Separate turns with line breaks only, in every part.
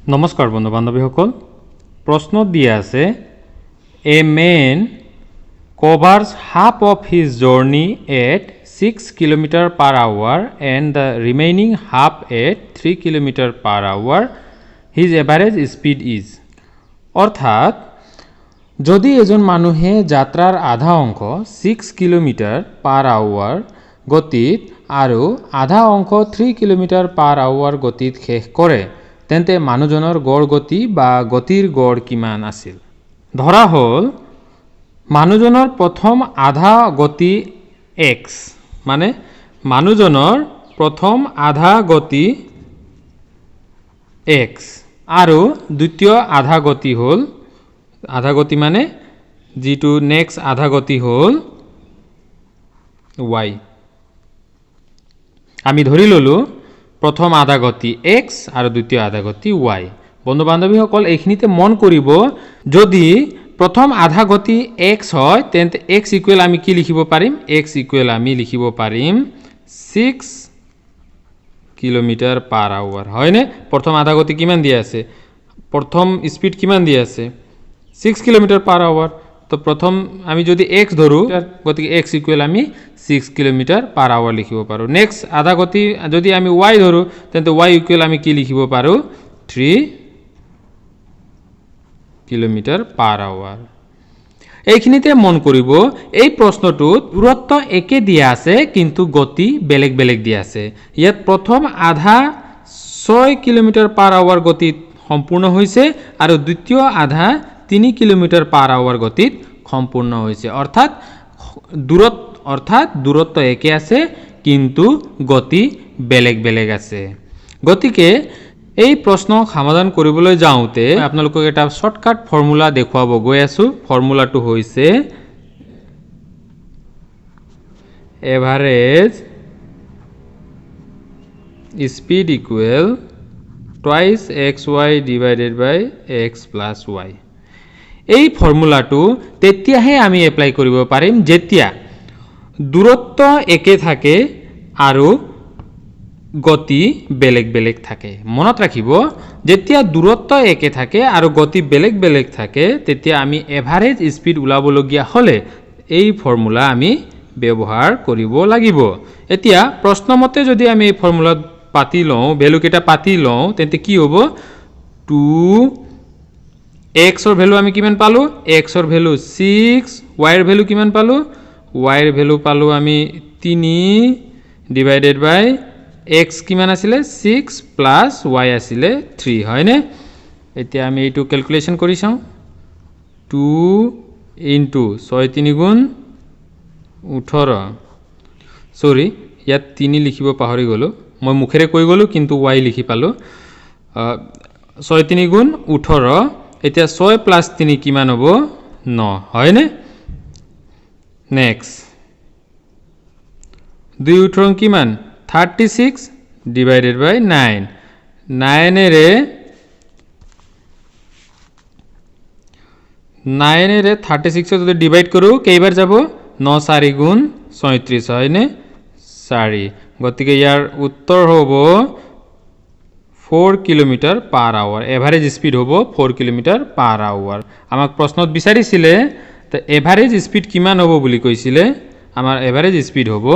নমস্কাৰ বন্ধু বান্ধৱীসকল প্ৰশ্ন দিয়া আছে এ man covers half of his journey at 6 km/h and the remaining half at 3 km/h his average speed is অর্থাৎ যদি এজন মানুহে যাত্ৰাৰ আধা অংশ 6 km/h গতিত আৰু আধা অংশ 3 km/h গতিত শেষ কৰে তেন্তে মানুহজনৰ গড় গতি বা গতিৰ গড় কিমান আছিল ধৰা হল মানুহজনৰ প্ৰথম আধা গতি x মানে মানুহজনৰ প্ৰথম আধা গতি x আৰু দ্বিতীয় আধা গতি হল আধা গতি মানে যেটো নেক্সট আধা গতি হল y আমি ধৰি ললো প্ৰথম আধা গতি x আৰু দ্বিতীয় আধা গতি y বন্ধু বান্ধৱীসকল এইখিনিতে মন কৰিব যদি প্ৰথম আধা গতি x হয় তেন্তে x ইকুৱেল আমি কি লিখিব পাৰিম x ইকুৱেল আমি লিখিব পাৰিম 6 km/h হয়নে প্ৰথম আধা গতি কিমান দিয়া আছে প্ৰথম স্পিড কিমান দিয়া আছে 6 km/h তো প্ৰথম আমি যদি x ধৰো গতিকে x ইকুৱেল আমি 6 km/h লিখিব পাৰো নেক্সট আধা গতি যদি আমি y ধৰো তেন্তে y ইকুৱেল আমি কি লিখিব পাৰো 3 km/h এইখিনিতে মন কৰিব এই প্ৰশ্নটোত দূৰত্ব একে দিয়া আছে কিন্তু গতি বেলেগ বেলেগ দিয়া আছে ইয়াত প্ৰথম আধা 6 km/h গতিত সম্পূৰ্ণ হৈছে আৰু দ্বিতীয় আধা 3 km/h গতিত সম্পূৰ্ণ হৈছে অৰ্থাৎ দূৰত্ব একে আছে কিন্তু গতি বেলেগ বেলেগ আছে গতিকে এই প্ৰশ্ন সমাধান কৰিবলৈ যাওঁতে আপোনালোকক এটা শৰ্টকাট ফৰ্মুলা দেখুৱাব গৈ আছো ফৰ্মুলাটো হৈছে average speed equal twice xy divided by x plus y এই ফৰ্মুলাটো তেতিয়াহে আমি এপ্লাই কৰিব পাৰিম যেতিয়া দূৰত্ব একে থাকে আৰু গতি বেলেগ বেলেগ থাকে মনত ৰাখিব যেতিয়া দূৰত্ব একে থাকে আৰু গতি বেলেগ বেলেগ থাকে তেতিয়া আমি এভাৰেজ স্পিড উলাবলগীয়া হলে এই ফৰ্মুলা আমি ব্যৱহাৰ কৰিব লাগিব এতিয়া প্ৰশ্নমতে যদি আমি এই ফৰ্মুলা পাতি লওঁ ভ্যালু কেটা পাতি লওঁ তেন্তে কি হ'ব 2 x ৰ ভ্যালু আমি কিমান পালো x ৰ ভ্যালু 6 y ৰ ভ্যালু কিমান পালো y ৰ ভ্যালু পালো আমি 3 ডিভাইডেড বাই x কিমান আছিল 6 প্লাস y আছিল 3 হয়নে এতিয়া আমি এইটো ক্যালকুলেশন কৰি চাও 2 ইনটু 6 3 গুণ 18 সৰি ইয়াত 3 লিখিব পাহৰি গলো মই মুখেৰে কৈ গলো কিন্তু y লিখি পালো 6 3 গুণ 18 এতিয়া 6 প্লাস 3 কিমান হ'ব 9 হয়নে নেক্সট 2 18 কিমান 36 divided by 9 9 रे 36 যদি ডিভাইড কৰো কেইবাৰ যাব 9 4 গুণ 37 হয়নে 4 গতিকে ইয়াৰ উত্তৰ হ'ব 4 km/h এভাৰেজ স্পিড হ'ব 4 km/h আমাক প্ৰশ্নত বিচাৰিছিলে তে এভাৰেজ স্পিড কিমান হ'ব বুলি কৈছিলে আমাৰ এভাৰেজ স্পিড হ'ব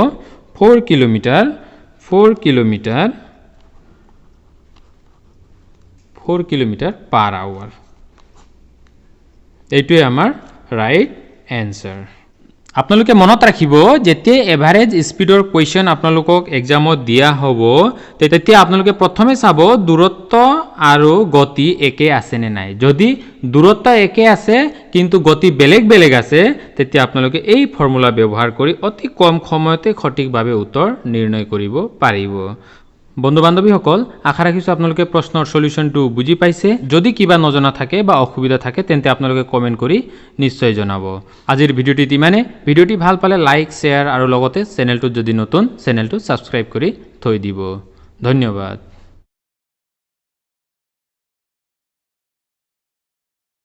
4 km/h এইটোৱে আমাৰ ৰাইট এনসাৰ আপোনালোকে মনত ৰাখিব যেতিয়া এভাৰেজ স্পিডৰ কোৱেশ্চন আপোনালোকক এক্সামত দিয়া হ'ব তেতিয়া আপোনালোকে প্ৰথমে চাব দূৰত্ব আৰু গতি একে আছে নে নাই যদি দূৰত্ব একে আছে কিন্তু গতি বেলেগ বেলেগ আছে তেতিয়া আপোনালোকে এই ফৰ্মুলা ব্যৱহাৰ কৰি অতি কম সময়তে সঠিকভাৱে উত্তৰ নিৰ্ণয় কৰিব পাৰিব বন্ধু বান্ধৱীসকল আশা ৰাখিছো আপোনালোকে প্ৰশ্নৰ সলিউশনটো বুজি পাইছে যদি কিবা নজনা থাকে বা অসুবিধা থাকে তেন্তে আপোনালোকে কমেন্ট কৰি নিশ্চয় জনাব আজিৰ ভিডিওটি মানে ভিডিওটি ভাল পালে লাইক শেয়াৰ আৰু লগতে চেনেলটো যদি নতুন চেনেলটো সাবস্ক্ৰাইব কৰি থৈ দিব ধন্যবাদ